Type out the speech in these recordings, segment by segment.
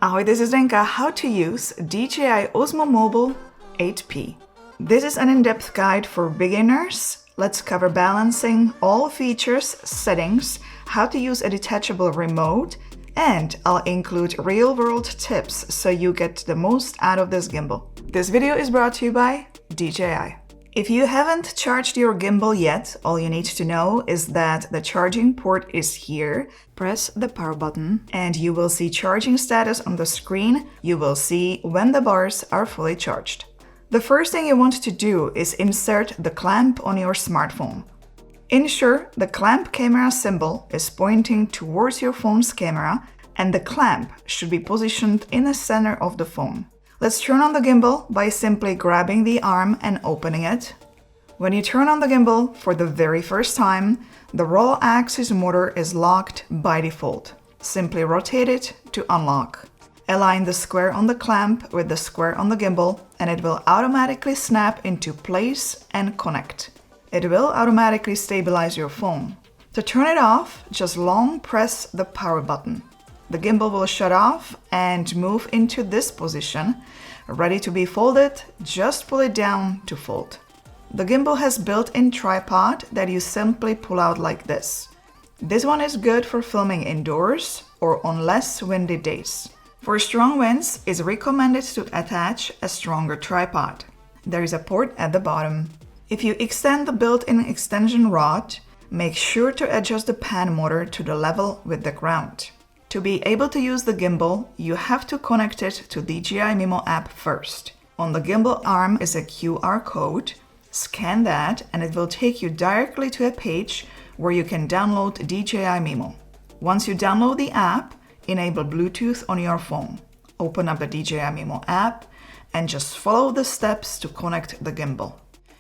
Ahoy, this is Zdenka. How to use DJI Osmo Mobile 8P. This is an in-depth guide for beginners. Let's cover balancing, all features, settings, how to use a detachable remote, and I'll include real-world tips so you get the most out of this gimbal. This video is brought to you by DJI. If you haven't charged your gimbal yet, all you need to know is that the charging port is here. Press the power button and you will see charging status on the screen. You will see when the bars are fully charged. The first thing you want to do is insert the clamp on your smartphone. Ensure the clamp camera symbol is pointing towards your phone's camera and the clamp should be positioned in the center of the phone. Let's turn on the gimbal by simply grabbing the arm and opening it. When you turn on the gimbal for the very first time, the roll axis motor is locked by default. Simply rotate it to unlock. Align the square on the clamp with the square on the gimbal and it will automatically snap into place and connect. It will automatically stabilize your phone. To turn it off, just long press the power button. The gimbal will shut off and move into this position. Ready to be folded, just pull it down to fold. The gimbal has built-in tripod that you simply pull out like this. This one is good for filming indoors or on less windy days. For strong winds, it's recommended to attach a stronger tripod. There is a port at the bottom. If you extend the built-in extension rod, make sure to adjust the pan motor to the level with the ground. To be able to use the gimbal, you have to connect it to DJI Mimo App first. On the gimbal arm is a QR code. Scan that and it will take you directly to a page where you can download DJI Mimo. Once you download the app, enable Bluetooth on your phone. Open up the DJI Mimo app and just follow the steps to connect the gimbal.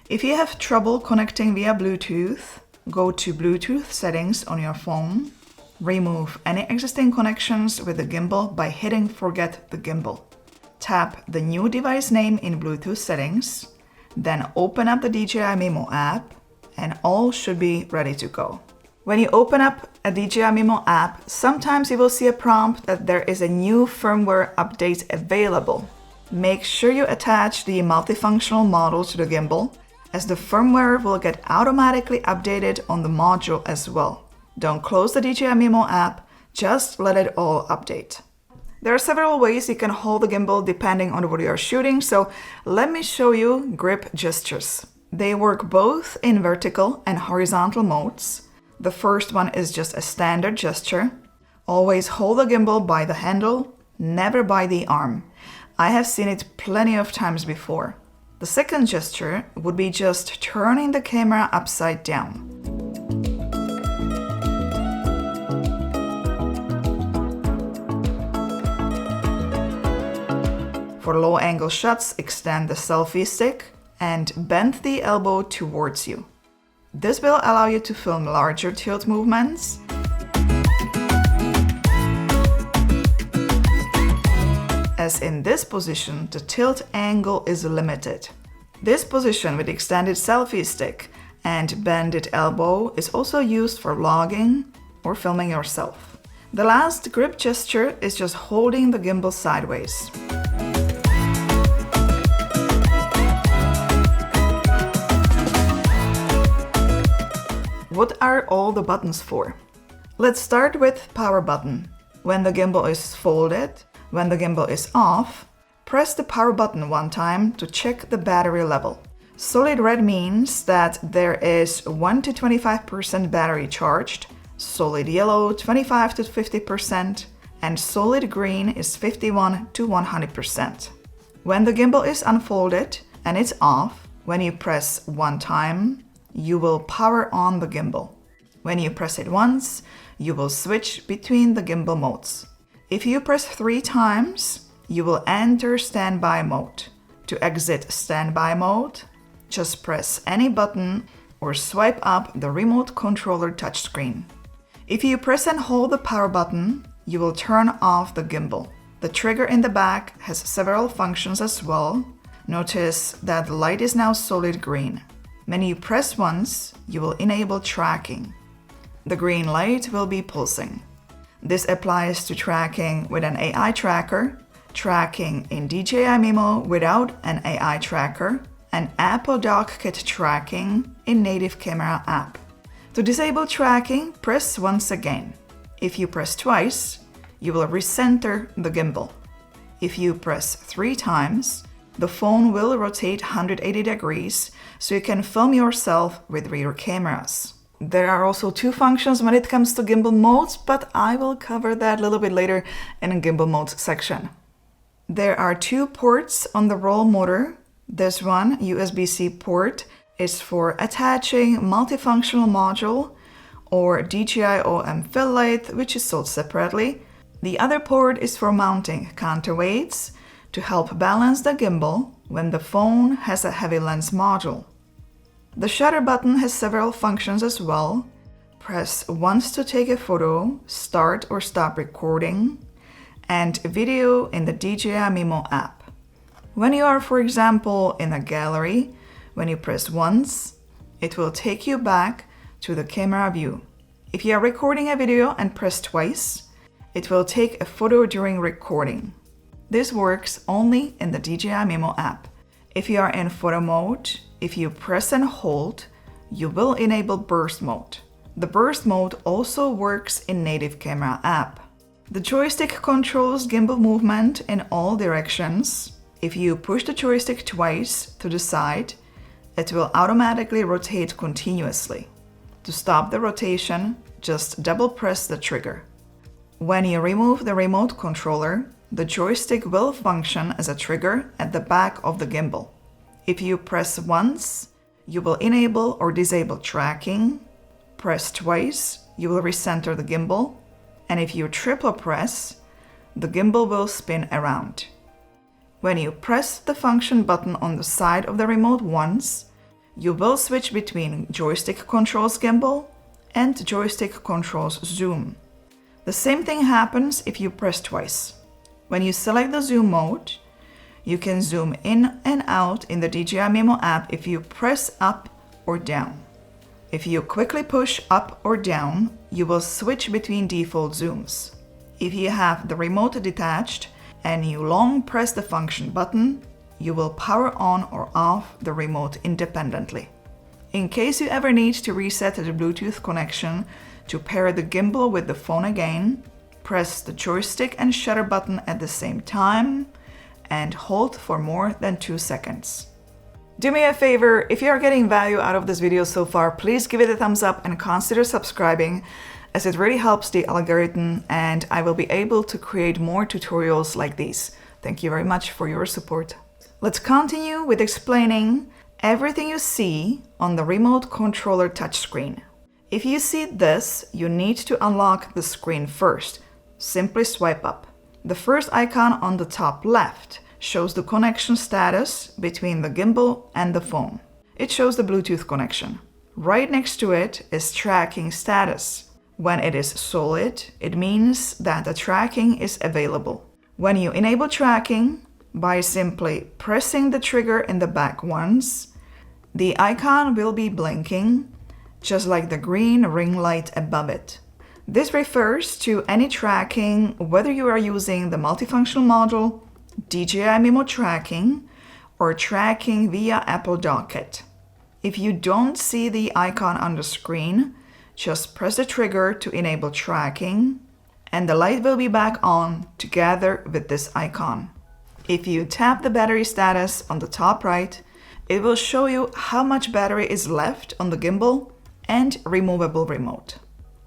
If you have trouble connecting via Bluetooth, go to Bluetooth settings on your phone. Remove any existing connections with the gimbal by hitting Forget the Gimbal. Tap the new device name in Bluetooth settings, then open up the DJI Mimo app, and all should be ready to go. When you open up a DJI Mimo app, sometimes you will see a prompt that there is a new firmware update available. Make sure you attach the multifunctional module to the gimbal, as the firmware will get automatically updated on the module as well. Don't close the DJI Mimo app, just let it all update. There are several ways you can hold the gimbal depending on what you are shooting, so let me show you grip gestures. They work both in vertical and horizontal modes. The first one is just a standard gesture. Always hold the gimbal by the handle, never by the arm. I have seen it plenty of times before. The second gesture would be just turning the camera upside down. For low-angle shots, extend the selfie stick and bend the elbow towards you. This will allow you to film larger tilt movements. As in this position, the tilt angle is limited. This position with extended selfie stick and bended elbow is also used for vlogging or filming yourself. The last grip gesture is just holding the gimbal sideways. What are all the buttons for? Let's start with power button. When the gimbal is folded, when the gimbal is off, press the power button one time to check the battery level. Solid red means that there is 1 to 25% battery charged, solid yellow 25 to 50%, and solid green is 51 to 100%. When the gimbal is unfolded and it's off, when you press one time, you will power on the gimbal. When you press it once, you will switch between the gimbal modes. If you press 3 times, you will enter standby mode. To exit standby mode, just press any button or swipe up the remote controller touchscreen. If you press and hold the power button, you will turn off the gimbal. The trigger in the back has several functions as well. Notice that the light is now solid green. When you press once, you will enable tracking. The green light will be pulsing. This applies to tracking with an AI tracker, tracking in DJI Mimo without an AI tracker, and Apple DockKit tracking in native camera app. To disable tracking, press once again. If you press twice, you will recenter the gimbal. If you press 3 times, the phone will rotate 180 degrees so you can film yourself with rear cameras. There are also 2 functions when it comes to gimbal modes, but I will cover that a little bit later in a gimbal modes section. There are 2 ports on the roll motor. This one, USB-C port, is for attaching multifunctional module or DJI OM fill light, which is sold separately. The other port is for mounting counterweights to help balance the gimbal when the phone has a heavy lens module. The shutter button has several functions as well. Press once to take a photo, start or stop recording, and video in the DJI Mimo app. When you are, for example, in a gallery, when you press once, it will take you back to the camera view. If you are recording a video and press twice, it will take a photo during recording. This works only in the DJI Mimo app. If you are in photo mode, if you press and hold, you will enable burst mode. The burst mode also works in native camera app. The joystick controls gimbal movement in all directions. If you push the joystick twice to the side, it will automatically rotate continuously. To stop the rotation, just double press the trigger. When you remove the remote controller, the joystick will function as a trigger at the back of the gimbal. If you press once, you will enable or disable tracking. Press twice, you will recenter the gimbal. And if you triple press, the gimbal will spin around. When you press the function button on the side of the remote once, you will switch between joystick controls gimbal and joystick controls zoom. The same thing happens if you press twice. When you select the zoom mode, you can zoom in and out in the DJI Mimo app if you press up or down. If you quickly push up or down, you will switch between default zooms. If you have the remote detached and you long press the function button, you will power on or off the remote independently. In case you ever need to reset the Bluetooth connection to pair the gimbal with the phone again, press the joystick and shutter button at the same time and hold for more than 2 seconds. Do me a favor, if you are getting value out of this video so far, please give it a thumbs up and consider subscribing, as it really helps the algorithm and I will be able to create more tutorials like these. Thank you very much for your support. Let's continue with explaining everything you see on the remote controller touchscreen. If you see this, you need to unlock the screen first. Simply swipe up. The first icon on the top left shows the connection status between the gimbal and the phone. It shows the Bluetooth connection. Right next to it is tracking status. When it is solid, it means that the tracking is available. When you enable tracking, by simply pressing the trigger in the back once, the icon will be blinking, just like the green ring light above it. This refers to any tracking, whether you are using the multifunctional module, DJI Mimo tracking, or tracking via Apple DockKit. If you don't see the icon on the screen, just press the trigger to enable tracking, and the light will be back on together with this icon. If you tap the battery status on the top right, it will show you how much battery is left on the gimbal and removable remote.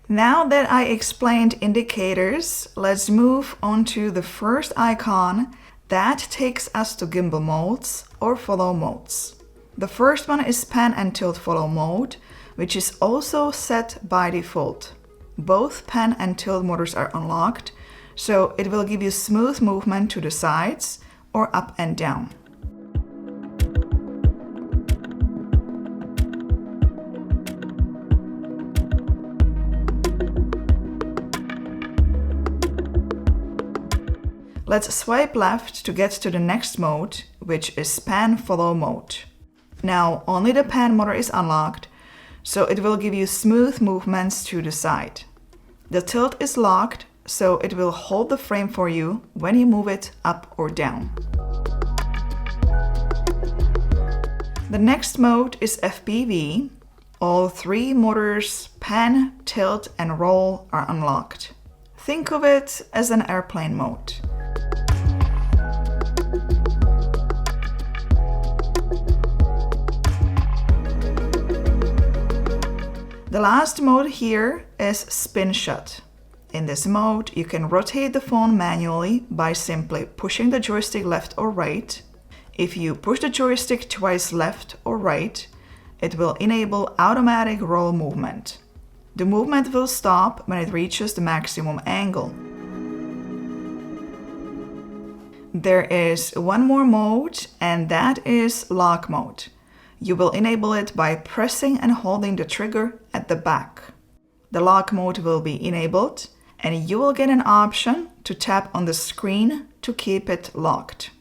Now that I explained indicators, let's move on to the first icon that takes us to gimbal modes or follow modes. The first one is pan and tilt follow mode, which is also set by default. Both pan and tilt motors are unlocked, so it will give you smooth movement to the sides or up and down. Let's swipe left to get to the next mode, which is pan follow mode. Now only the pan motor is unlocked, so it will give you smooth movements to the side. The tilt is locked, so it will hold the frame for you when you move it up or down. The next mode is FPV. All three motors, pan, tilt, and roll are unlocked. Think of it as an airplane mode. The last mode here is spin shot. In this mode, you can rotate the phone manually by simply pushing the joystick left or right. If you push the joystick twice left or right, it will enable automatic roll movement. The movement will stop when it reaches the maximum angle. There is one more mode, and that is lock mode. You will enable it by pressing and holding the trigger at the back. The lock mode will be enabled, and you will get an option to tap on the screen to keep it locked.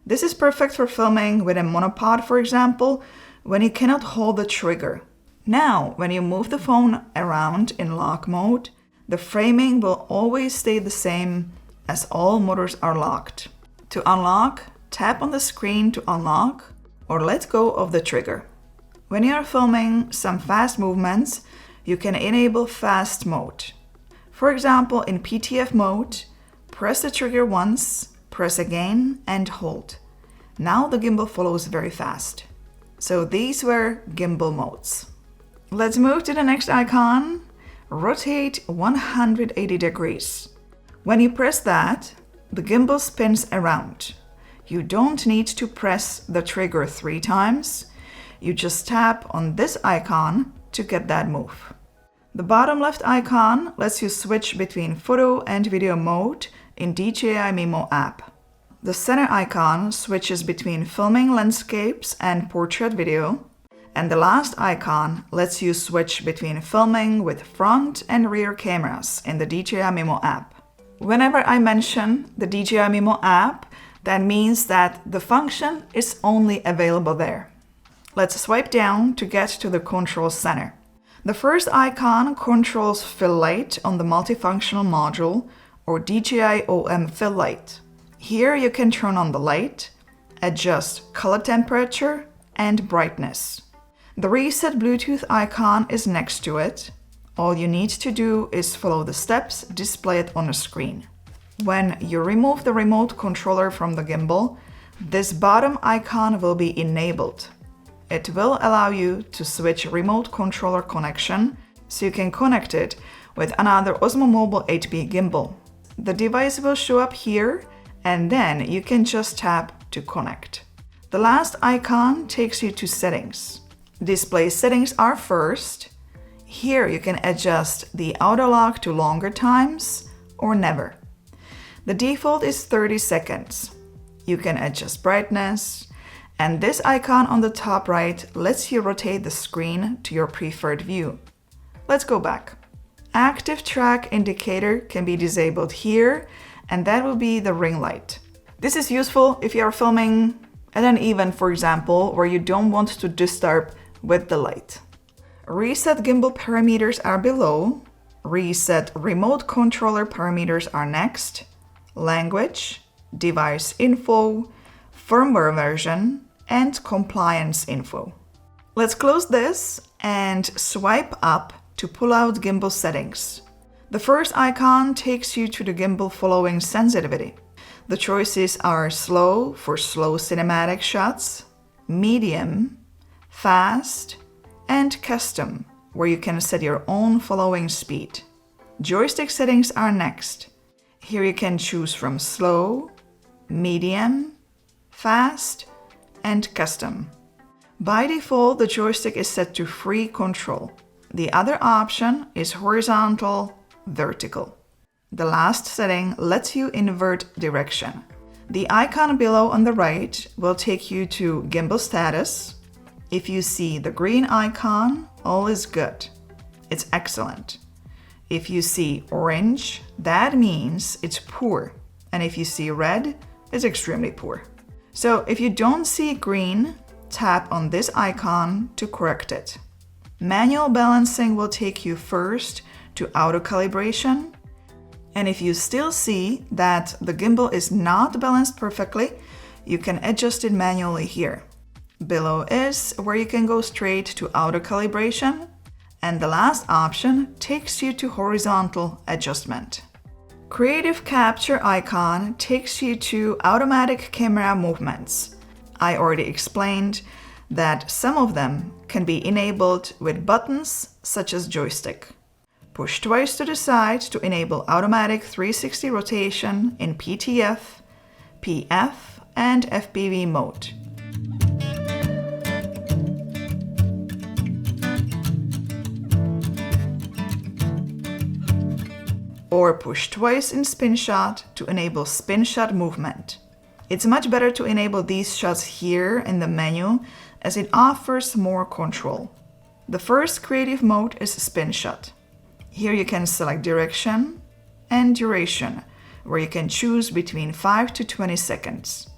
This is perfect for filming with a monopod, for example, when you cannot hold the trigger. Now, when you move the phone around in lock mode, the framing will always stay the same as all motors are locked. To unlock, tap on the screen to unlock or let go of the trigger. When you are filming some fast movements, you can enable fast mode. For example, in PTF mode, press the trigger once, press again, and hold. Now the gimbal follows very fast. So these were gimbal modes. Let's move to the next icon. Rotate 180 degrees. When you press that, the gimbal spins around. You don't need to press the trigger 3 times. You just tap on this icon to get that move. The bottom left icon lets you switch between photo and video mode in DJI Mimo app. The center icon switches between filming landscapes and portrait video. And the last icon lets you switch between filming with front and rear cameras in the DJI Mimo app. Whenever I mention the DJI Mimo app, that means that the function is only available there. Let's swipe down to get to the control center. The first icon controls fill light on the multifunctional module or DJI OM fill light. Here you can turn on the light, adjust color temperature and brightness. The reset Bluetooth icon is next to it. All you need to do is follow the steps displayed on the screen. When you remove the remote controller from the gimbal, this bottom icon will be enabled. It will allow you to switch remote controller connection so you can connect it with another Osmo Mobile 8P gimbal. The device will show up here and then you can just tap to connect. The last icon takes you to settings. Display settings are first. Here you can adjust the auto lock to longer times or never. The default is 30 seconds. You can adjust brightness, and this icon on the top right lets you rotate the screen to your preferred view. Let's go back. Active track indicator can be disabled here, and that will be the ring light. This is useful if you are filming at an event, for example, where you don't want to disturb with the light. Reset gimbal parameters are below. Reset remote controller parameters are next. Language, device info, firmware version, and compliance info. Let's close this and swipe up to pull out gimbal settings. The first icon takes you to the gimbal following sensitivity. The choices are slow for slow cinematic shots, medium, fast, and custom, where you can set your own following speed. Joystick settings are next. Here you can choose from slow, medium, fast, and custom. By default, the joystick is set to free control. The other option is horizontal, vertical. The last setting lets you invert direction. The icon below on the right will take you to gimbal status. If you see the green icon, all is good. It's excellent. If you see orange, that means it's poor. And if you see red, it's extremely poor. So if you don't see green, tap on this icon to correct it. Manual balancing will take you first to auto calibration. And if you still see that the gimbal is not balanced perfectly, you can adjust it manually here. Below is where you can go straight to auto calibration, and the last option takes you to horizontal adjustment. Creative Capture icon takes you to automatic camera movements. I already explained that some of them can be enabled with buttons such as joystick. Push twice to the side to enable automatic 360 rotation in PTF, PF, and FPV mode. Or push twice in spin shot to enable spin shot movement. It's much better to enable these shots here in the menu as it offers more control. The first creative mode is spin shot. Here you can select direction and duration, where you can choose between 5 to 20 seconds.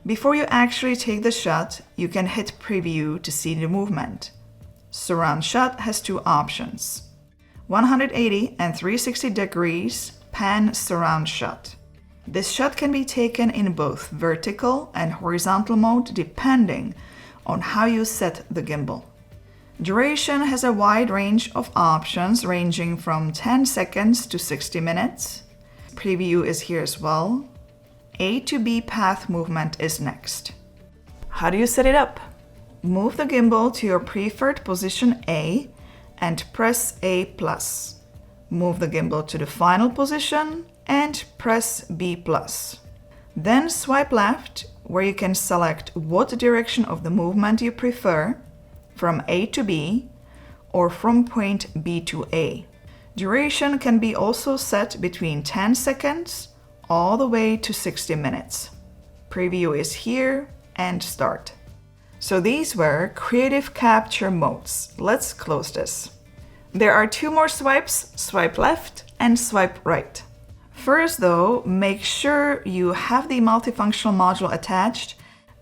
Before you actually take the shot, you can hit preview to see the movement. Surround shot has two options: 180 and 360 degrees pan surround shot. This shot can be taken in both vertical and horizontal mode depending on how you set the gimbal. Duration has a wide range of options ranging from 10 seconds to 60 minutes. Preview is here as well. A to B path movement is next. How do you set it up? Move the gimbal to your preferred position A and press A+. Move the gimbal to the final position and press B+. Then swipe left, where you can select what direction of the movement you prefer, from A to B or from point B to A. Duration can be also set between 10 seconds all the way to 60 minutes. Preview is here and start. So these were Creative Capture modes. Let's close this. There are two more swipes, swipe left and swipe right. First though, make sure you have the multifunctional module attached,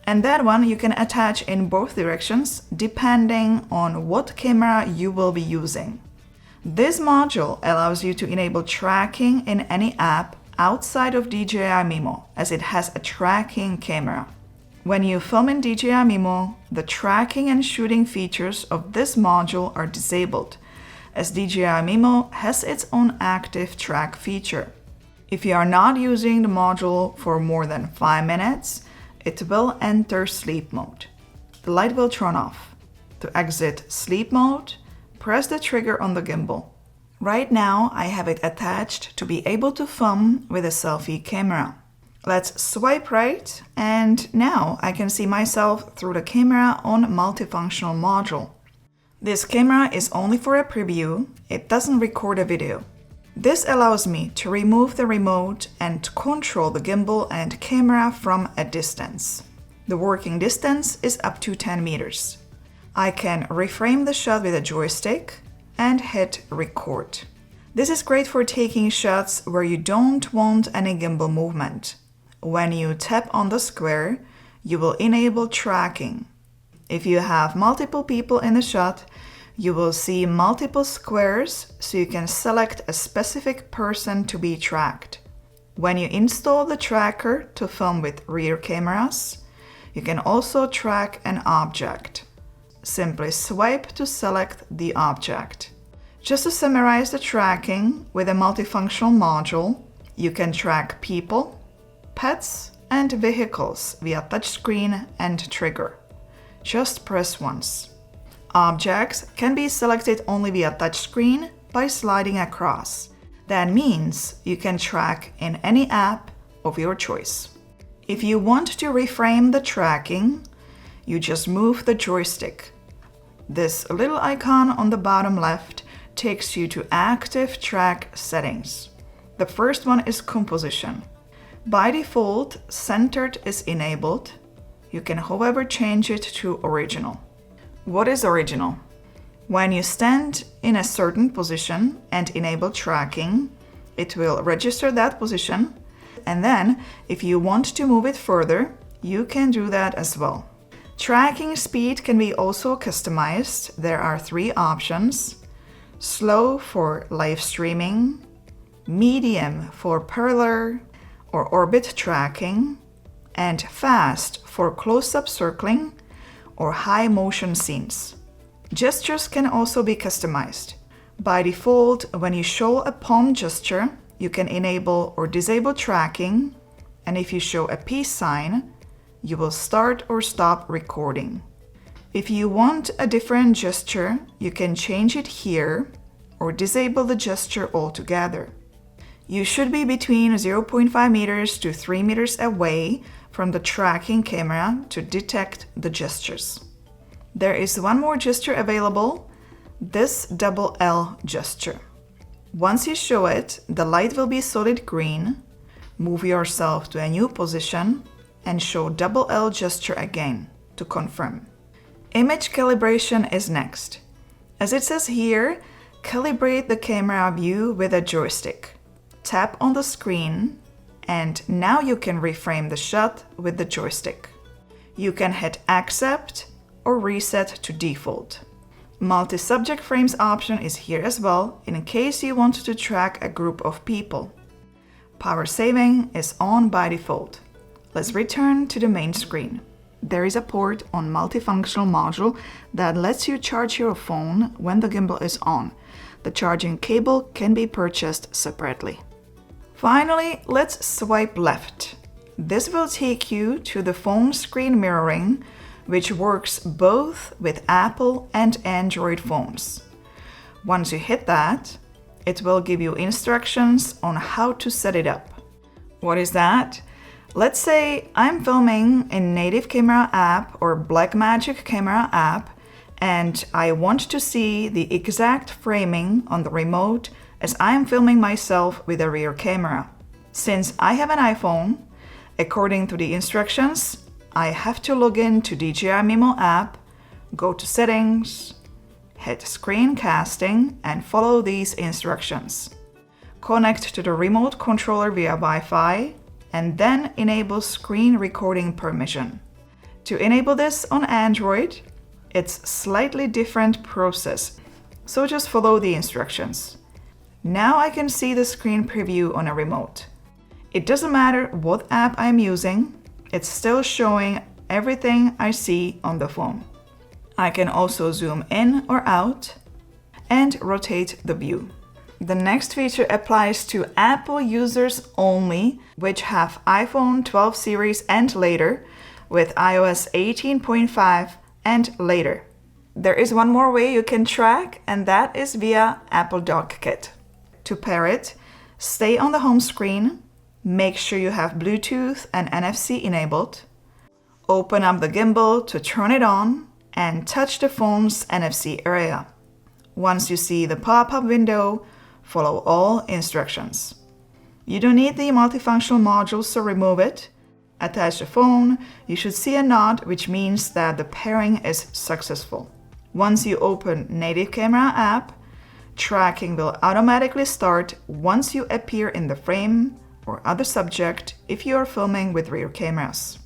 and that one you can attach in both directions depending on what camera you will be using. This module allows you to enable tracking in any app outside of DJI Mimo, as it has a tracking camera. When you film in DJI Mimo, the tracking and shooting features of this module are disabled, as DJI Mimo has its own active track feature. If you are not using the module for more than 5 minutes, it will enter sleep mode. The light will turn off. To exit sleep mode, press the trigger on the gimbal. Right now, I have it attached to be able to film with a selfie camera. Let's swipe right, and now I can see myself through the camera on multifunctional module. This camera is only for a preview, it doesn't record a video. This allows me to remove the remote and control the gimbal and camera from a distance. The working distance is up to 10 meters. I can reframe the shot with a joystick and hit record. This is great for taking shots where you don't want any gimbal movement. When you tap on the square, you will enable tracking. If you have multiple people in the shot, you will see multiple squares, so you can select a specific person to be tracked. When you install the tracker to film with rear cameras, you can also track an object. Simply swipe to select the object. Just to summarize the tracking with a multifunctional module, you can track people, pets, and vehicles via touchscreen and trigger. Just press once. Objects can be selected only via touchscreen by sliding across. That means you can track in any app of your choice. If you want to reframe the tracking, you just move the joystick. This little icon on the bottom left takes you to active track settings. The first one is composition. By default, centered is enabled. You can, however, change it to original. What is original? When you stand in a certain position and enable tracking, it will register that position, and then if you want to move it further, you can do that as well. Tracking speed can be also customized. There are 3 options: slow for live streaming, medium for parallel or orbit tracking, and fast for close-up circling or high motion scenes. Gestures can also be customized. By default, when you show a palm gesture, you can enable or disable tracking, and if you show a peace sign, you will start or stop recording. If you want a different gesture, you can change it here or disable the gesture altogether. You should be between 0.5 meters to 3 meters away from the tracking camera to detect the gestures. There is one more gesture available, this double L gesture. Once you show it, the light will be solid green. Move yourself to a new position and show double L gesture again to confirm. Image calibration is next. As it says here, calibrate the camera view with a joystick. Tap on the screen, and now you can reframe the shot with the joystick. You can hit accept or reset to default. Multi-subject frames option is here as well in case you want to track a group of people. Power saving is on by default. Let's return to the main screen. There is a port on Multifunctional module that lets you charge your phone when the gimbal is on. The charging cable can be purchased separately. Finally, let's swipe left. This will take you to the phone screen mirroring, which works both with Apple and Android phones. Once you hit that, it will give you instructions on how to set it up. What is that? Let's say I'm filming in Native Camera app or Blackmagic Camera app, and I want to see the exact framing on the remote as I am filming myself with a rear camera. Since I have an iPhone, according to the instructions, I have to log in to DJI Mimo app, go to settings, hit screencasting, and follow these instructions. Connect to the remote controller via Wi-Fi, and then enable screen recording permission. To enable this on Android, it's slightly different process, so just follow the instructions. Now I can see the screen preview on a remote. It doesn't matter what app I'm using, it's still showing everything I see on the phone. I can also zoom in or out and rotate the view. The next feature applies to Apple users only, which have iPhone 12 series and later, with iOS 18.5 and later. There is one more way you can track, and that is via Apple DockKit. To pair it, stay on the home screen, make sure you have Bluetooth and NFC enabled, open up the gimbal to turn it on, and touch the phone's NFC area. Once you see the pop-up window, follow all instructions. You don't need the multifunctional module, so remove it. Attach the phone, you should see a nod, which means that the pairing is successful. Once you open Native Camera app, tracking will automatically start once you appear in the frame or other subject if you are filming with rear cameras.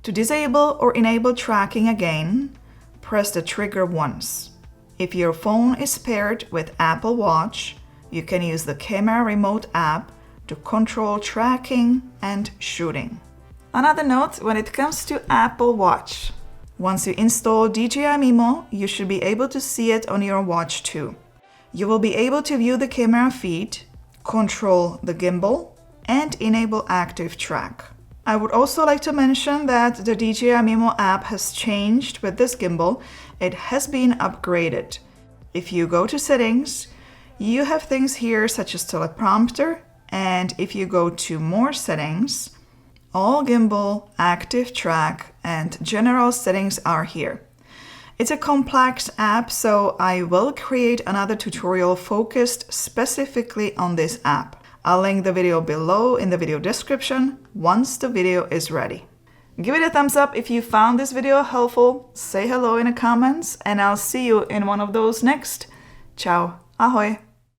To disable or enable tracking again, press the trigger once. If your phone is paired with Apple Watch, you can use the Camera Remote app to control tracking and shooting. Another note when it comes to Apple Watch. Once you install DJI Mimo, you should be able to see it on your watch too. You will be able to view the camera feed, control the gimbal, and enable active track. I would also like to mention that the DJI Mimo app has changed with this gimbal. It has been upgraded. If you go to settings, you have things here such as teleprompter, and if you go to more settings, all gimbal, active track, and general settings are here. It's a complex app, so I will create another tutorial focused specifically on this app. I'll link the video below in the video description once the video is ready. Give it a thumbs up if you found this video helpful, say hello in the comments, and I'll see you in one of those next. Ciao, ahoj!